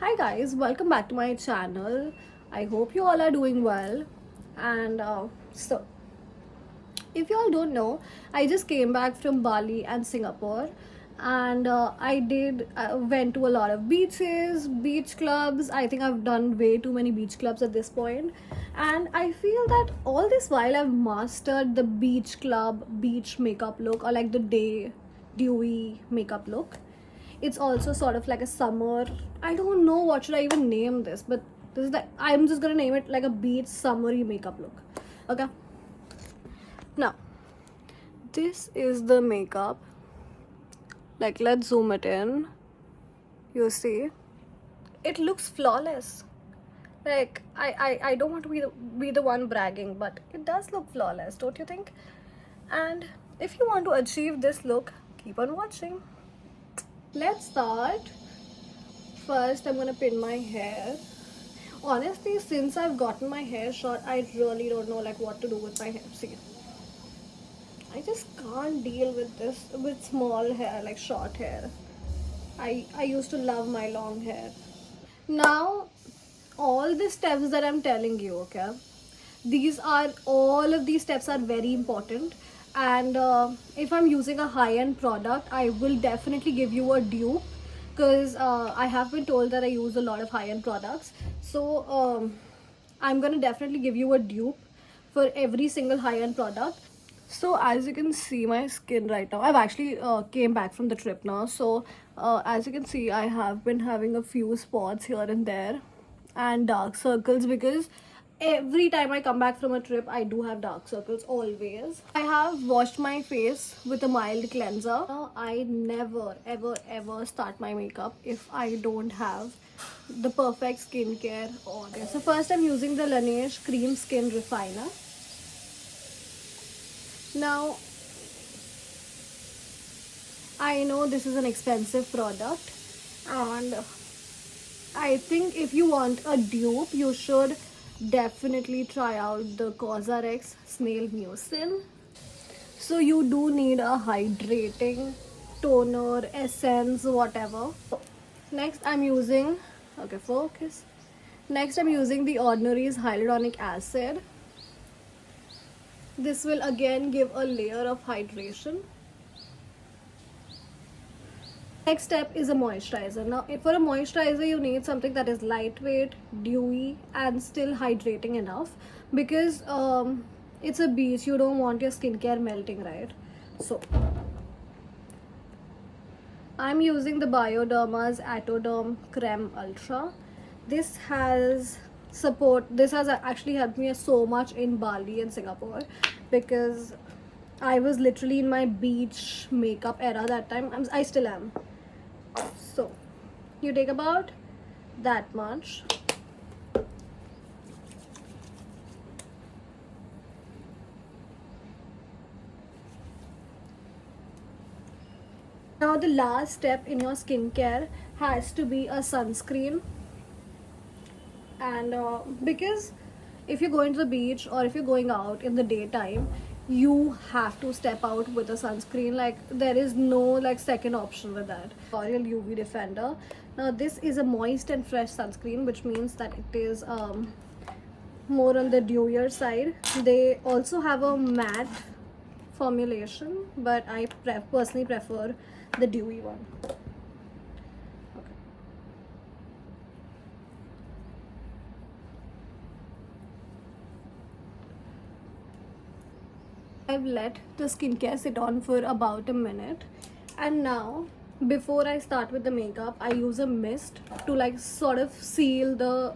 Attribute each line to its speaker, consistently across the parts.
Speaker 1: Hi guys, welcome back to my channel. I hope you all are doing well. And if you all don't know, I just came back from Bali and Singapore, and I went to a lot of beaches, beach clubs. I think I've done way too many beach clubs at this point, and I feel that all this while I've mastered the beach club beach makeup look, or like the day dewy makeup look. It's also sort of like a summer. I don't know what should I even name this, but this is like, I'm just gonna name it like a beach summery makeup look. Okay. Now, this is the makeup. Like, let's zoom it in. You see, it looks flawless. Like, I don't want to be the one bragging, but it does look flawless, don't you think? And if you want to achieve this look, keep on watching. Let's start. First, I'm gonna pin my hair. Honestly, since I've gotten my hair short, I really don't know like what to do with my hair. See, I just can't deal with this with small hair, like short hair. I used to love my long hair. Now, all the steps that I'm telling you, okay, all of these steps are very important. And if I'm using a high-end product, I will definitely give you a dupe, because I have been told that I use a lot of high-end products. So I'm gonna definitely give you a dupe for every single high-end product. So as you can see, my skin right now, I've actually came back from the trip now. So as you can see, I have been having a few spots here and there and dark circles, because every time I come back from a trip, I do have dark circles always. I have washed my face with a mild cleanser. Now, I never ever start my makeup if I don't have the perfect skincare on. So first I'm using the Laneige Cream Skin Refiner. Now, I know this is an expensive product, and I think if you want a dupe, you should definitely try out the Cosrx Snail Mucin. So you do need a hydrating toner, essence, whatever. Next I'm using, okay, focus. Next I'm using the Ordinary's Hyaluronic Acid. This will again give a layer of hydration. Next step is a moisturizer. Now, for a moisturizer, you need something that is lightweight, dewy, and still hydrating enough, because it's a beach. You don't want your skincare melting, right? So, I'm using the Bioderma's Atoderm Creme Ultra. This has actually helped me so much in Bali and Singapore, because I was literally in my beach makeup era that time. I still am. So you take about that much. Now the last step in your skincare has to be a sunscreen. And because if you're going to the beach or if you're going out in the daytime, you have to step out with a sunscreen. Like, there is no like second option with that. L'Oreal UV Defender. Now this is a moist and fresh sunscreen, which means that it is more on the dewier side. They also have a matte formulation, but I personally prefer the dewy one. I've let the skincare sit on for about a minute, and now before I start with the makeup, I use a mist to like sort of seal the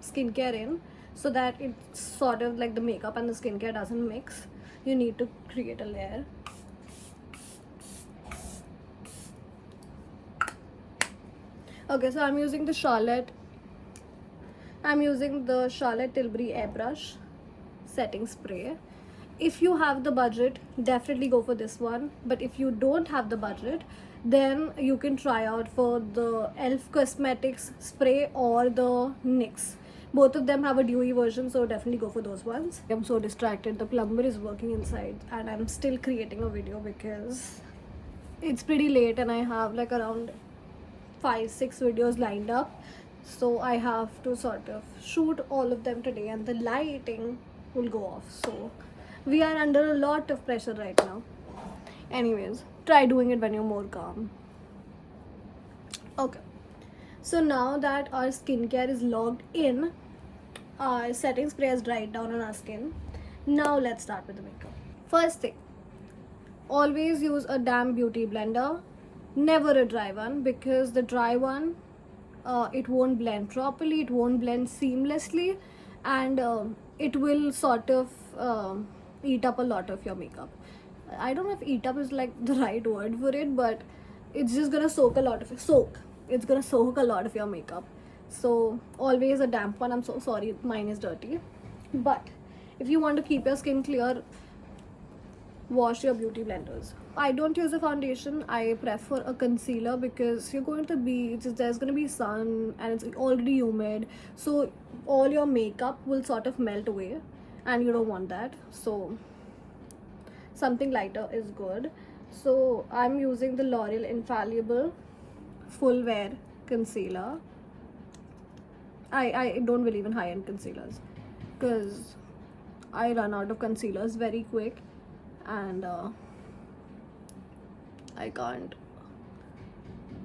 Speaker 1: skincare in, so that it's sort of like the makeup and the skincare doesn't mix. You need to create a layer. Okay, so I'm using the Charlotte Tilbury airbrush setting spray. If you have the budget, definitely go for this one. But if you don't have the budget, then you can try out for the Elf Cosmetics spray or the NYX. Both of them have a dewy version, so definitely go for those ones. I'm so distracted. The plumber is working inside, and I'm still creating a video because it's pretty late and I have like around 5-6 videos lined up. so I have to sort of shoot all of them today, and the lighting will go off. So we are under a lot of pressure right now. Anyways, try doing it when you're more calm. Okay, so now that our skincare is logged in, our setting spray has dried down on our skin. Now let's start with the makeup. First thing, always use a damp beauty blender, never a dry one, because the dry one, it won't blend properly, it won't blend seamlessly, and it will sort of eat up a lot of your makeup. I don't know if eat up is like the right word for it, but it's just gonna soak a lot of it's gonna soak a lot of your makeup. So always a damp one. I'm so sorry, mine is dirty, but if you want to keep your skin clear, wash your beauty blenders. I don't use a foundation. I prefer a concealer because you're going to the beach, there's going to be sun, and it's already humid, so all your makeup will sort of melt away, and you don't want that. So something lighter is good. So I'm using the L'Oreal Infallible Full Wear Concealer. I don't believe in high-end concealers because I run out of concealers very quick, and I can't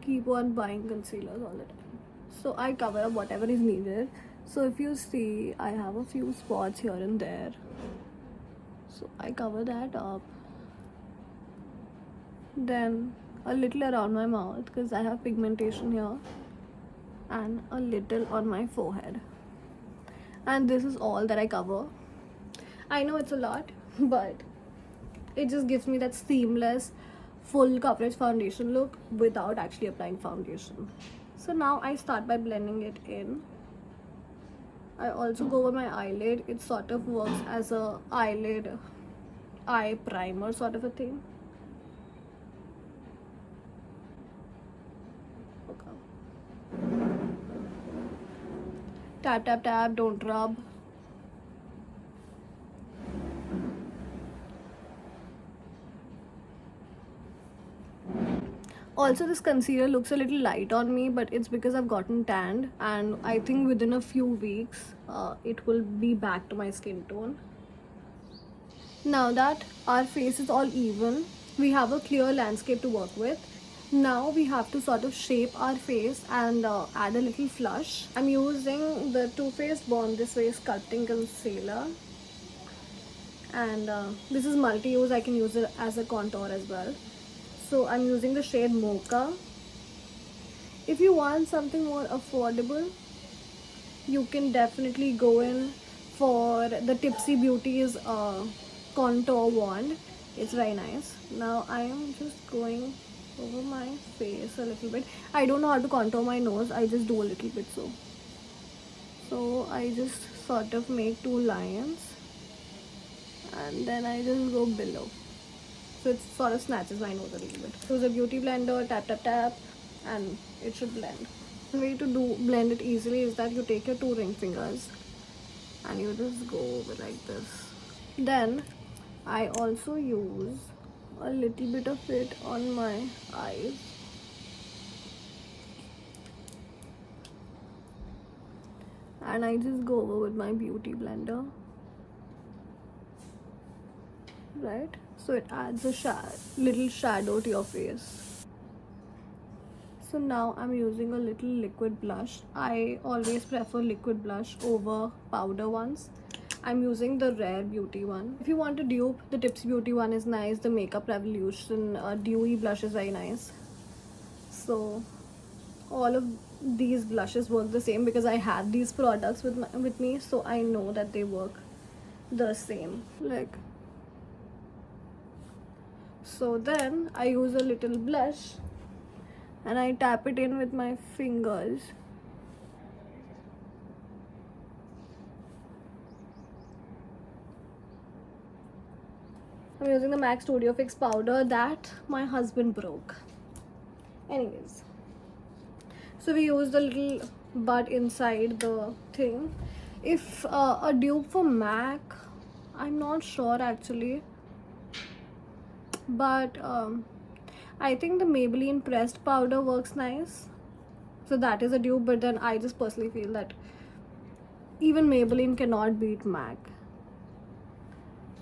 Speaker 1: keep on buying concealers all the time. So I cover up whatever is needed. So if you see, I have a few spots here and there, so I cover that up. Then a little around my mouth because I have pigmentation here, and a little on my forehead. And this is all that I cover. I know it's a lot, but it just gives me that seamless full coverage foundation look without actually applying foundation. So now I start by blending it in. I also go over my eyelid. It sort of works as a eyelid eye primer sort of a thing. Okay. Tap tap tap, don't rub. Also, this concealer looks a little light on me, but it's because I've gotten tanned, and I think within a few weeks it will be back to my skin tone. Now that our face is all even, we have a clear landscape to work with. Now we have to sort of shape our face and add a little flush. I'm using the Too Faced Born This Way Sculpting Concealer, and this is multi-use. I can use it as a contour as well. So I'm using the shade Mocha. If you want something more affordable, you can definitely go in for the Tipsy Beauty's contour wand. It's very nice. Now I am just going over my face a little bit. I don't know how to contour my nose. I just do a little bit so I just sort of make two lines, and then I just go below. So it sort of snatches my nose a little bit. Use a beauty blender, tap tap tap, and it should blend. One way to blend it easily is that you take your two ring fingers and you just go over like this. Then I also use a little bit of it on my eyes. And I just go over with my beauty blender. Right? So it adds a little shadow to your face. So now I'm using a little liquid blush. I always prefer liquid blush over powder ones. I'm using the Rare Beauty one. If you want a dupe, the Tipsy Beauty one is nice. The Makeup Revolution dewy blush is very nice. So all of these blushes work the same because I have these products with me, so I know that they work the same. Like, so then I use a little blush and I tap it in with my fingers. I'm using the MAC Studio Fix powder that my husband broke. Anyways, so we use the little bud inside the thing. If a dupe for MAC, I'm not sure actually, but I think the Maybelline pressed powder works nice. So that is a dupe, but then I just personally feel that even Maybelline cannot beat MAC,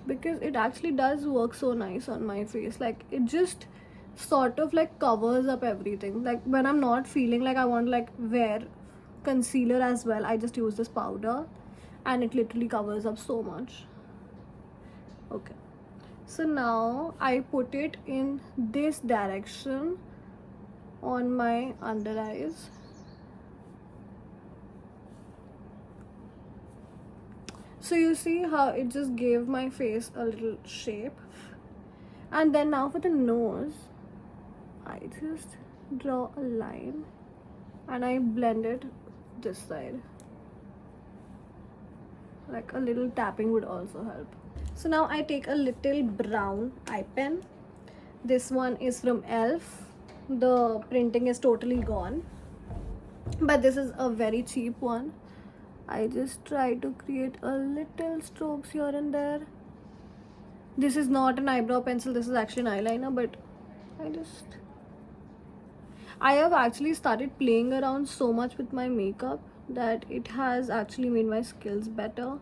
Speaker 1: because it actually does work so nice on my face. Like, it just sort of like covers up everything. Like, when I'm not feeling like I want to like wear concealer as well, I just use this powder and it literally covers up so much. Okay, so now I put it in this direction on my under eyes. So you see how it just gave my face a little shape. And then now for the nose, I just draw a line and I blend it this side. Like, a little tapping would also help. So now I take a little brown eye pen. This one is from ELF. The printing is totally gone, but this is a very cheap one. I just try to create a little strokes here and there. This is not an eyebrow pencil, this is actually an eyeliner, but I have actually started playing around so much with my makeup that it has actually made my skills better.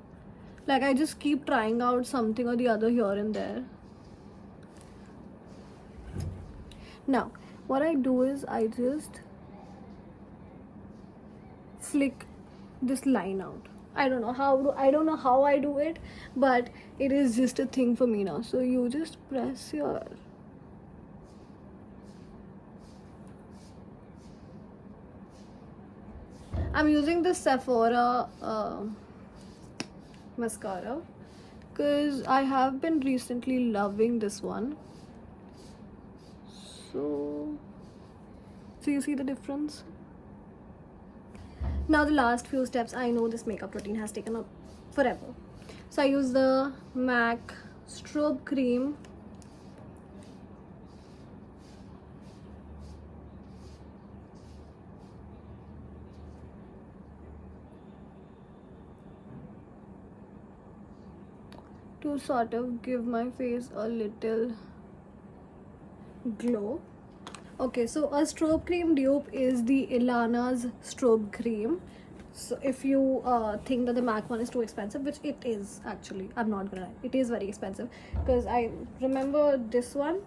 Speaker 1: Like, I just keep trying out something or the other here and there. Now, what I do is I just flick this line out. I don't know how I do it, but it is just a thing for me now. So you just press your I'm using the Sephora mascara because I have been recently loving this one. So you see the difference? Now the last few steps. I know this makeup routine has taken up forever. So I use the MAC strobe cream. To sort of give my face a little glow. Okay, so a strobe cream dupe is the Ilana's strobe cream. So if you think that the MAC one is too expensive, which it is actually, I'm not gonna lie, it is very expensive, because I remember this one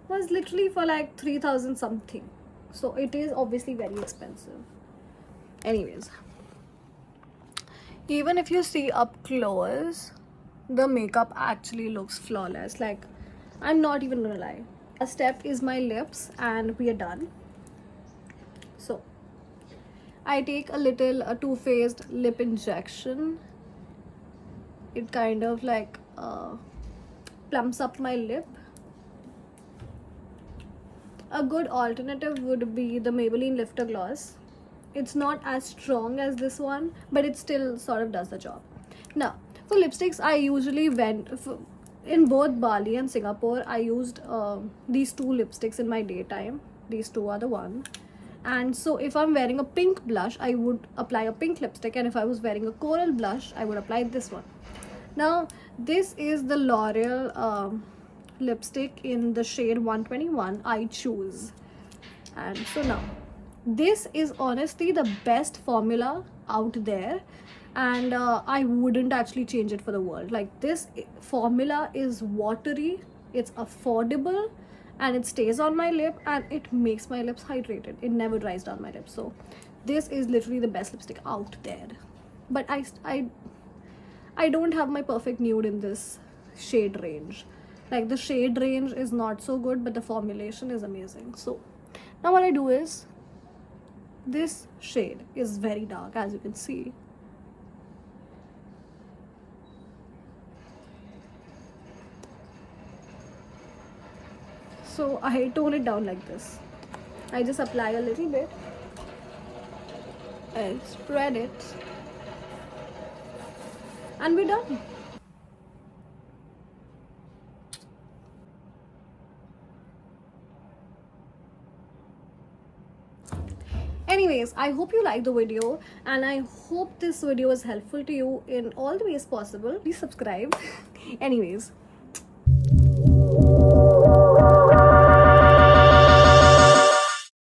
Speaker 1: was literally for like 3,000 something. So it is obviously very expensive. Anyways, even if you see up close, the makeup actually looks flawless. Like, I'm not even gonna lie. A step is my lips and we are done. So I take a little Too Faced lip injection. It kind of like plumps up my lip. A good alternative would be the Maybelline Lifter Gloss. It's not as strong as this one, but it still sort of does the job. Now, for lipsticks, I usually went for, in both Bali and Singapore, I used these two lipsticks in my daytime. These two are the one. And so if I'm wearing a pink blush, I would apply a pink lipstick, and if I was wearing a coral blush, I would apply this one. Now, this is the L'Oreal lipstick in the shade 121, I Choose. And so now, this is honestly the best formula out there, and I wouldn't actually change it for the world. Like, this formula is watery, it's affordable, and it stays on my lip, and it makes my lips hydrated. It never dries down my lips. So this is literally the best lipstick out there. But I don't have my perfect nude in this shade range. Like, the shade range is not so good, but the formulation is amazing. So now what I do is, this shade is very dark, as you can see. So I tone it down like this. I just apply a little bit and spread it, and we're done. Anyways, I hope you liked the video, and I hope this video was helpful to you in all the ways possible. Please subscribe. Anyways,